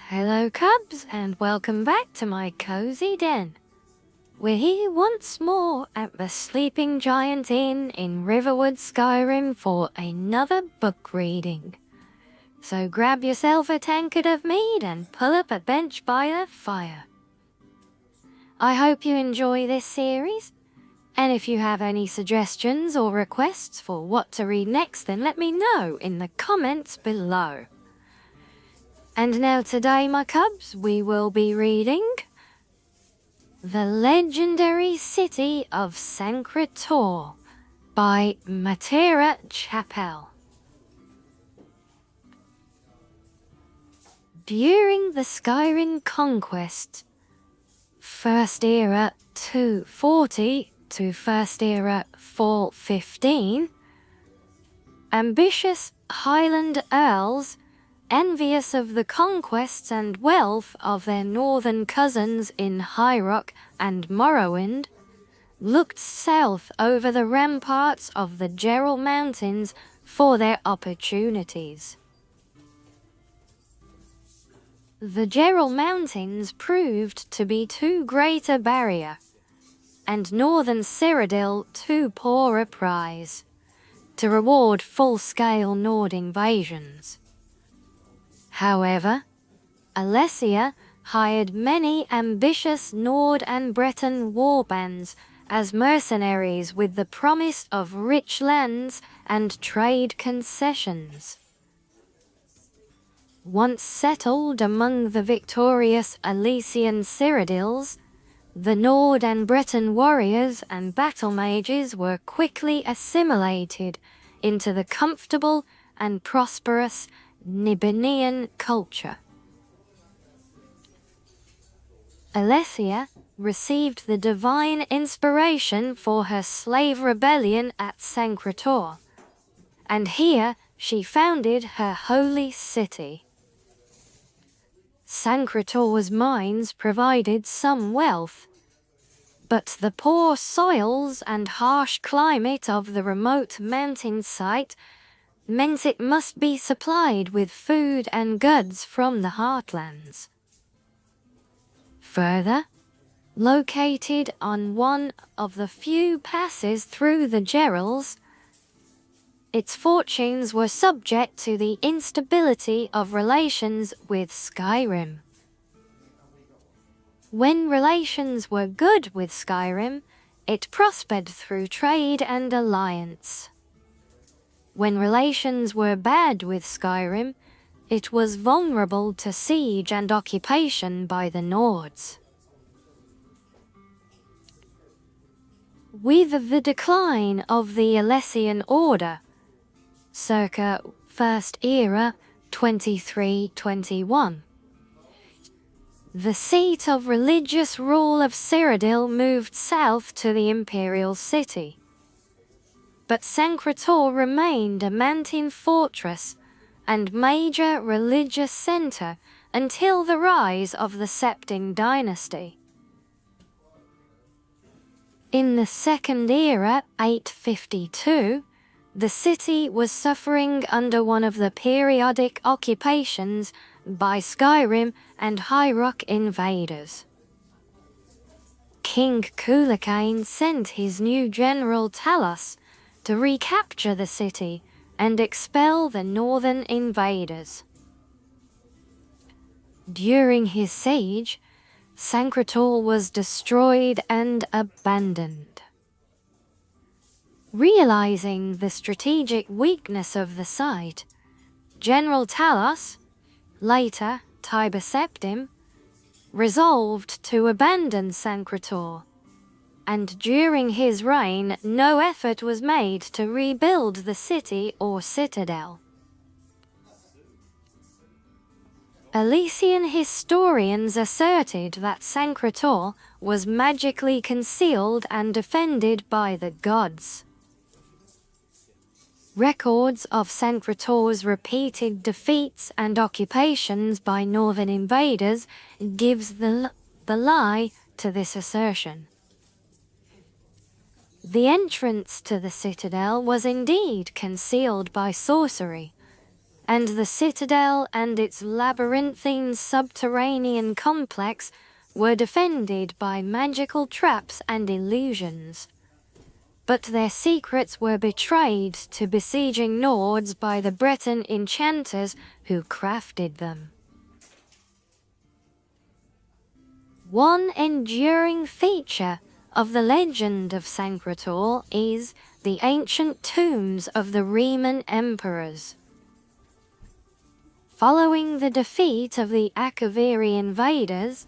Hello cubs, and welcome back to my cozy den. We're here once more at the Sleeping Giant Inn in Riverwood, Skyrim for another book reading. So grab yourself a tankard of mead and pull up a bench by the fire. I hope you enjoy this series, and if you have any suggestions or requests for what to read next, then let me know in the comments below. And now today, my cubs, we will be reading The Legendary City of Sancre by Matera Chapel. During the Skyrim conquest, First Era 240 to First Era 415, ambitious Highland earls, envious of the conquests and wealth of their northern cousins in High Rock and Morrowind, looked south over the ramparts of the Gerald Mountains for their opportunities. The Gerald Mountains proved to be too great a barrier, and northern Cyrodiil too poor a prize, to reward full-scale Nord invasions. However, Alessia hired many ambitious Nord and Breton warbands as mercenaries with the promise of rich lands and trade concessions. Once settled among the victorious Alessian Cyrodiils, the Nord and Breton warriors and battle mages were quickly assimilated into the comfortable and prosperous Nibelungian culture. Alessia received the divine inspiration for her slave rebellion at Sancre, and here she founded her holy city. Sancre's mines provided some wealth, but the poor soils and harsh climate of the remote mountain site meant it must be supplied with food and goods from the heartlands. Further, located on one of the few passes through the Gerals, its fortunes were subject to the instability of relations with Skyrim. When relations were good with Skyrim, it prospered through trade and alliance. When relations were bad with Skyrim, it was vulnerable to siege and occupation by the Nords. With the decline of the Alessian Order, circa First Era 23-21, the seat of religious rule of Cyrodiil moved south to the Imperial City. But Sancre remained a mountain fortress and major religious center until the rise of the Septim dynasty. In the Second Era, 852, the city was suffering under one of the periodic occupations by Skyrim and High Rock invaders. King Cuchulainn sent his new general Talos to recapture the city and expel the northern invaders. During his siege, Sancre was destroyed and abandoned. Realizing the strategic weakness of the site, General Talos, later Tiber Septim, resolved to abandon Sancre, and during his reign no effort was made to rebuild the city or citadel. Alessian historians asserted that Sancre was magically concealed and defended by the gods. Records of Sancre's repeated defeats and occupations by northern invaders gives the lie to this assertion. The entrance to the citadel was indeed concealed by sorcery, and the citadel and its labyrinthine subterranean complex were defended by magical traps and illusions. But their secrets were betrayed to besieging Nords by the Breton enchanters who crafted them. One enduring feature of the legend of Sancre is the ancient tombs of the Riemann emperors. Following the defeat of the Akaviri invaders,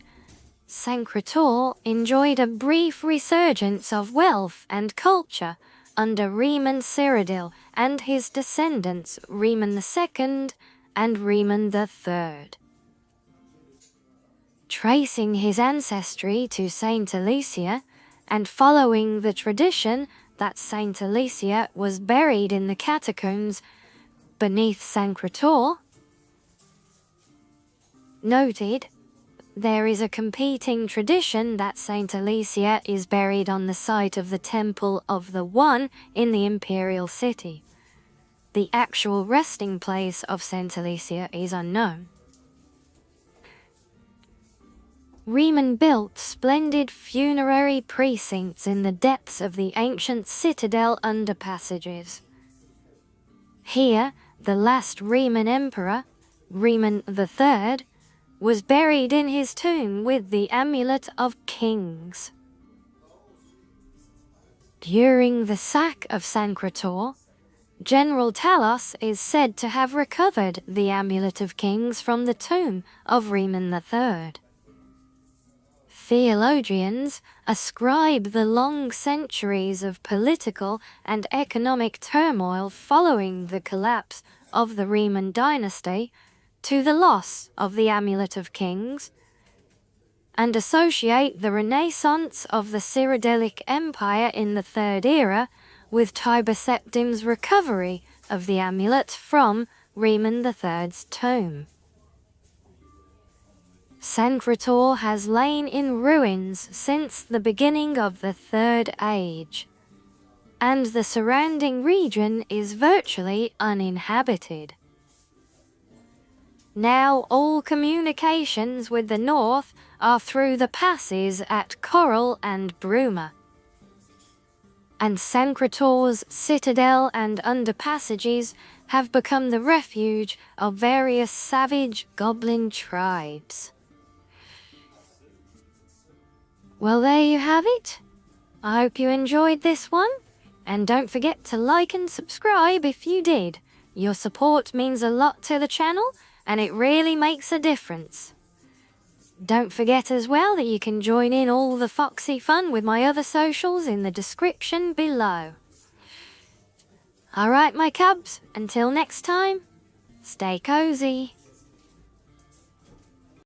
Sancre enjoyed a brief resurgence of wealth and culture under Riemann Cyrodiil and his descendants Riemann II and Riemann III. Tracing his ancestry to Saint Alicia, and following the tradition that Saint Alicia was buried in the catacombs beneath Sancre, noted, there is a competing tradition that Saint Alicia is buried on the site of the Temple of the One in the Imperial City. The actual resting place of Saint Alicia is unknown. Riemann built splendid funerary precincts in the depths of the ancient citadel underpassages. Here, the last Riemann emperor, Riemann III, was buried in his tomb with the Amulet of Kings. During the sack of Sancre, General Talos is said to have recovered the Amulet of Kings from the tomb of Riemann III. Theologians ascribe the long centuries of political and economic turmoil following the collapse of the Riemann dynasty to the loss of the Amulet of Kings, and associate the renaissance of the Cyrodiilic Empire in the Third Era with Tiber Septim's recovery of the amulet from Riemann III's tomb. Sancre has lain in ruins since the beginning of the Third Age, and the surrounding region is virtually uninhabited. Now all communications with the north are through the passes at Coral and Bruma, and Sancre's citadel and underpassages have become the refuge of various savage goblin tribes. Well, there you have it. I hope you enjoyed this one, and don't forget to like and subscribe if you did. Your support means a lot to the channel, and it really makes a difference. Don't forget as well that you can join in all the foxy fun with my other socials in the description below. Alright my cubs, until next time, stay cozy.